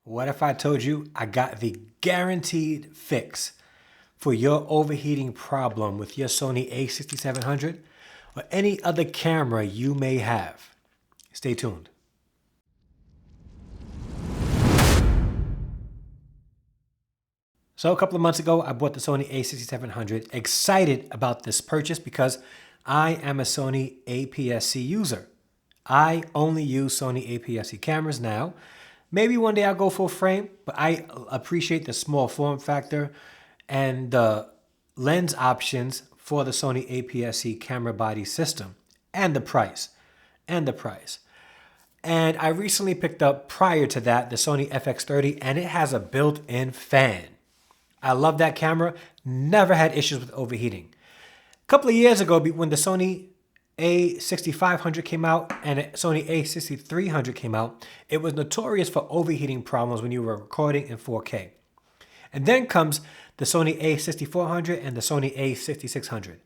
What if I told you I got the guaranteed fix for your overheating problem with your Sony a6700 or any other camera you may have? Stay tuned. So a couple of months ago, I bought the Sony a6700. Excited about this purchase because I am a Sony APS-C user. I only use Sony APS-C cameras now. Maybe one day I'll go full frame, but I appreciate the small form factor and the lens options for the Sony APS-C camera body system and the price. And I recently picked up, prior to that, the Sony FX30, and it has a built-in fan. I love that camera, never had issues with overheating. A couple of years ago, when the Sony a6500 came out and Sony a6300 came out, it was notorious for overheating problems when you were recording in 4K. And then comes the Sony a6400 and the Sony a6600.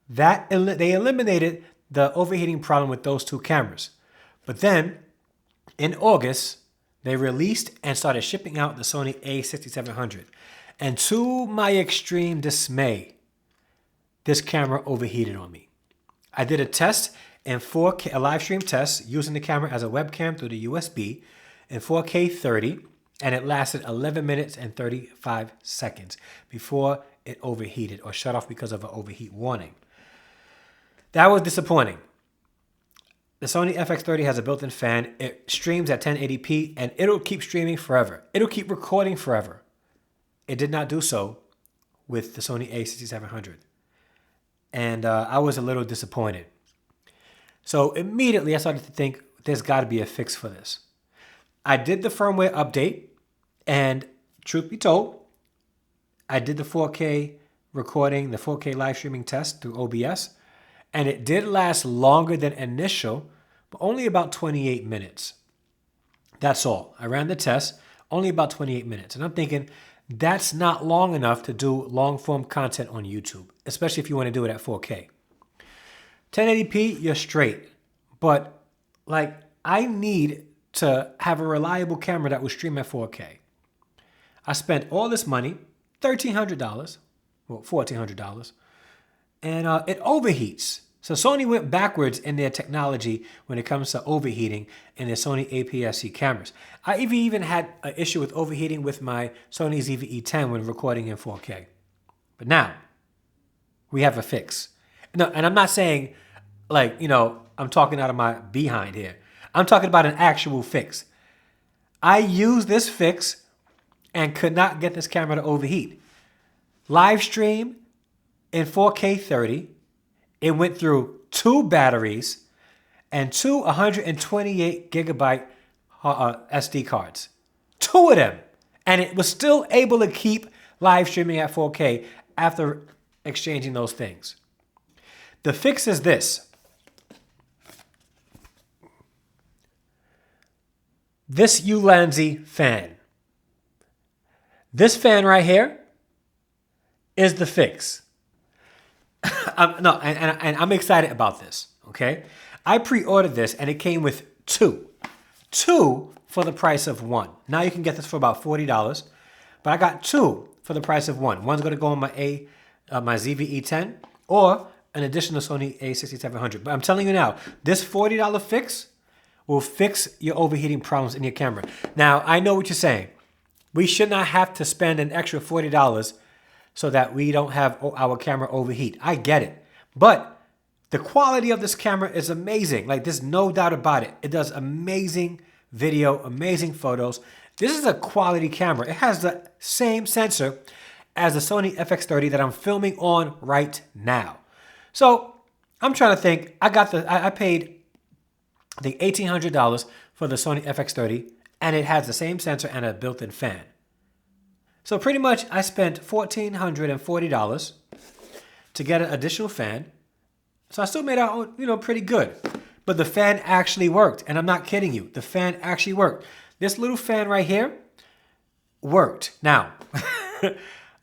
They eliminated the overheating problem with those two cameras. But then, in August, they released and started shipping out the Sony a6700. And to my extreme dismay, this camera overheated on me. I did a test in 4K, a live stream test using the camera as a webcam through the USB in 4K 30, and it lasted 11 minutes and 35 seconds before it overheated or shut off because of an overheat warning. That was disappointing. The Sony FX30 has a built-in fan. It streams at 1080p and it'll keep streaming forever. It'll keep recording forever. It did not do so with the Sony a6700. And I was a little disappointed. So immediately I started to think there's got to be a fix for this. I did the firmware update, and truth be told, I did the 4K recording, the 4K live streaming test through OBS, and it did last longer than initial, but only about 28 minutes. That's all. I ran the test, only about 28 minutes. And I'm thinking, that's not long enough to do long form content on YouTube, especially if you want to do it at 4K. 1080p, you're straight. But I need to have a reliable camera that will stream at 4K. I spent all this money, $1,300, well, $1,400, and it overheats. So Sony went backwards in their technology when it comes to overheating in their Sony APS-C cameras. I even had an issue with overheating with my Sony ZV-E10 when recording in 4K. But now, we have a fix. No, and I'm not saying, I'm talking out of my behind here. I'm talking about an actual fix. I used this fix and could not get this camera to overheat. Live stream in 4K 30. It went through 2 batteries and 2 128 gigabyte SD cards. 2 of them. And it was still able to keep live streaming at 4K after exchanging those things. The fix is this. This Ulanzi fan. This fan right here is the fix. I'm excited about this, okay? I pre-ordered this and it came with 2. 2 for the price of 1. Now you can get this for about $40, but I got 2 for the price of 1. One's going to go on my ZV-E10 or an additional Sony a6700. But I'm telling you now, this $40 fix will fix your overheating problems in your camera. Now, I know what you're saying. We should not have to spend an extra $40 so that we don't have our camera overheat. I get it. But the quality of this camera is amazing. There's no doubt about it. It does amazing video, amazing photos. This is a quality camera. It has the same sensor as the Sony FX30 that I'm filming on right now. So I'm trying to think. I paid the $1,800 for the Sony FX30, and it has the same sensor and a built-in fan. So pretty much I spent $1,440 to get an additional fan. So I still made out, pretty good. But the fan actually worked, and I'm not kidding you. The fan actually worked. This little fan right here worked. Now,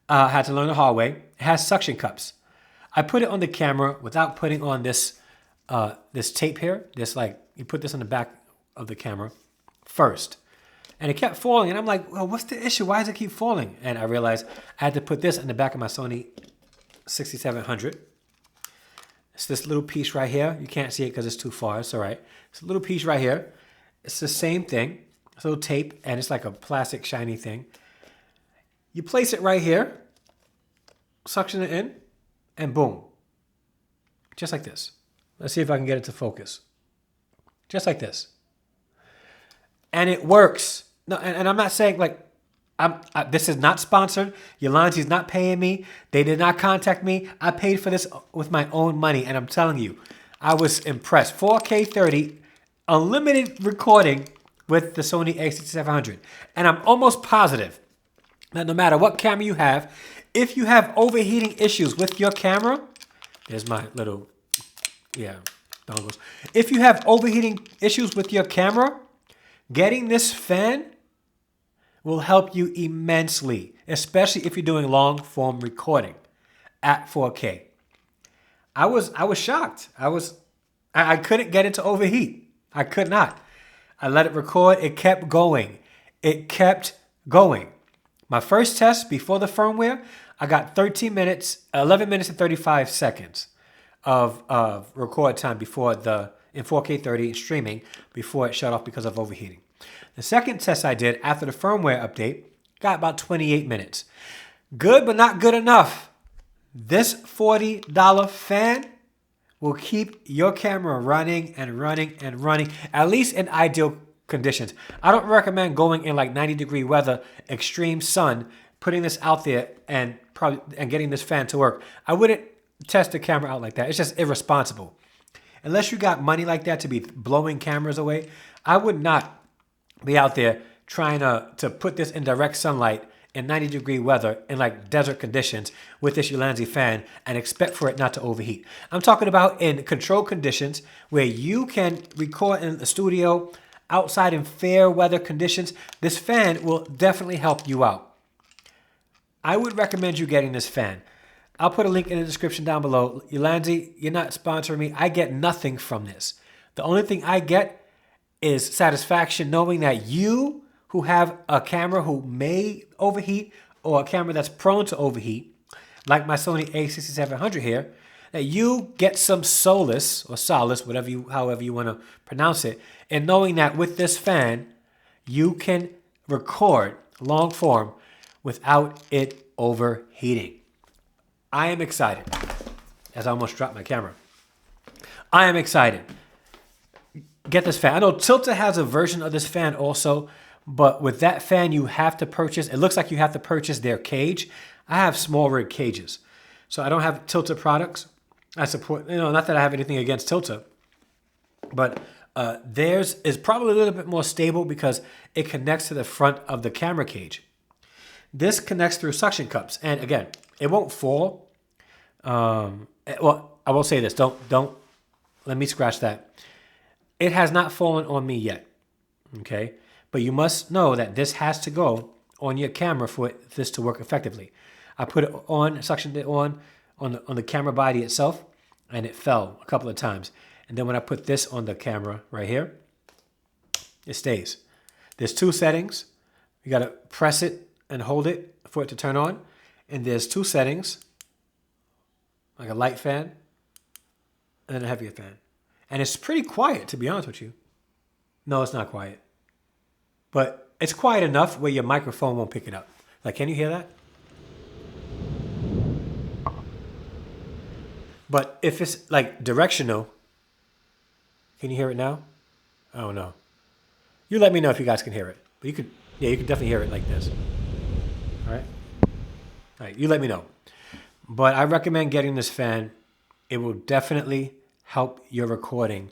I had to learn the hard way. It has suction cups. I put it on the camera without putting on this tape here. You put this on the back of the camera first. And it kept falling. And I'm like, well, what's the issue? Why does it keep falling? And I realized I had to put this in the back of my Sony 6700. It's this little piece right here. You can't see it because it's too far. It's all right. It's a little piece right here. It's the same thing. It's a little tape, and it's like a plastic shiny thing. You place it right here, suction it in, and boom. Just like this. Let's see if I can get it to focus. Just like this. And it works. No, and I'm not saying like, this is not sponsored. Ulanzi's not paying me. They did not contact me. I paid for this with my own money, and I'm telling you, I was impressed. 4K 30, unlimited recording with the Sony a6700. And I'm almost positive that no matter what camera you have, if you have overheating issues with your camera, there's my little, dongles. If you have overheating issues with your camera, getting this fan will help you immensely, especially if you're doing long form recording at 4K. I was shocked. I couldn't get it to overheat. I could not. I let it record. It kept going. It kept going. My first test before the firmware, I got 11 minutes and 35 seconds of record time before in 4K 30 streaming before it shut off because of overheating. The second test I did after the firmware update got about 28 minutes. Good, but not good enough. This $40 fan will keep your camera running and running and running, at least in ideal conditions. I don't recommend going in like 90-degree weather, extreme sun, putting this out there and getting this fan to work. I wouldn't test the camera out like that. It's just irresponsible. Unless you got money like that to be blowing cameras away, I would not be out there trying to put this in direct sunlight in 90-degree weather in like desert conditions with this Ulanzi fan and expect for it not to overheat. I'm talking about in controlled conditions where you can record in the studio outside in fair weather conditions. This fan will definitely help you out. I would recommend you getting this fan. I'll put a link in the description down below. Ulanzi, you're not sponsoring me. I get nothing from this. The only thing I get is satisfaction knowing that you who have a camera who may overheat or a camera that's prone to overheat, like my Sony a6700 here, that you get some solace or solace, however you want to pronounce it, in knowing that with this fan, you can record long form without it overheating. I am excited. As I almost dropped my camera. I am excited. Get this fan. I know Tilta has a version of this fan also, but with that fan, you have to purchase, it looks like you have to purchase their cage. I have small rig cages, so I don't have Tilta products. I support, not that I have anything against Tilta, but theirs is probably a little bit more stable because it connects to the front of the camera cage. This connects through suction cups, and again, it won't fall. Well, I will say this. Don't. Let me scratch that. It has not fallen on me yet. Okay, but you must know that this has to go on your camera for this to work effectively. I put it on, suctioned it on the camera body itself, and it fell a couple of times. And then when I put this on the camera right here, it stays. There's two settings. You got to press it and hold it for it to turn on. And there's two settings, like a light fan and a heavier fan. And it's pretty quiet, to be honest with you. No, it's not quiet. But it's quiet enough where your microphone won't pick it up. Like, can you hear that? But if it's like directional, can you hear it now? I don't know. You let me know if you guys can hear it. But you could definitely hear it like this. All right? All right, you let me know. But I recommend getting this fan. It will definitely help your recording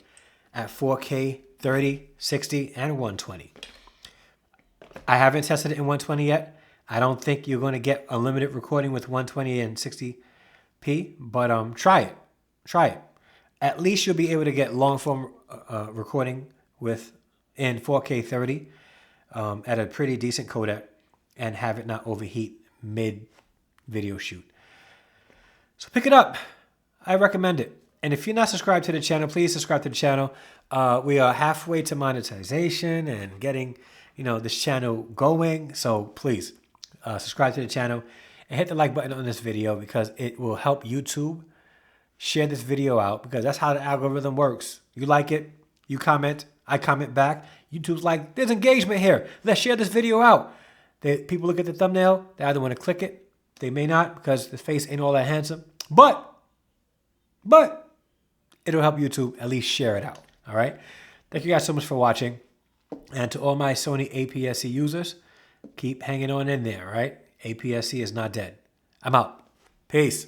at 4K, 30, 60, and 120. I haven't tested it in 120 yet. I don't think you're going to get unlimited recording with 120 and 60p, but try it. Try it. At least you'll be able to get long form recording in 4K 30 at a pretty decent codec and have it not overheat mid video shoot. So pick it up. I recommend it. And if you're not subscribed to the channel, please subscribe to the channel. We are halfway to monetization and getting this channel going. So please subscribe to the channel and hit the like button on this video because it will help YouTube share this video out, because that's how the algorithm works. You like it, you comment, I comment back. YouTube's like, there's engagement here. Let's share this video out. People look at the thumbnail, they either want to click it, they may not because the face ain't all that handsome, but it'll help YouTube at least share it out. All right. Thank you guys so much for watching. And to all my Sony APS-C users, keep hanging on in there, all right? APS-C is not dead. I'm out. Peace.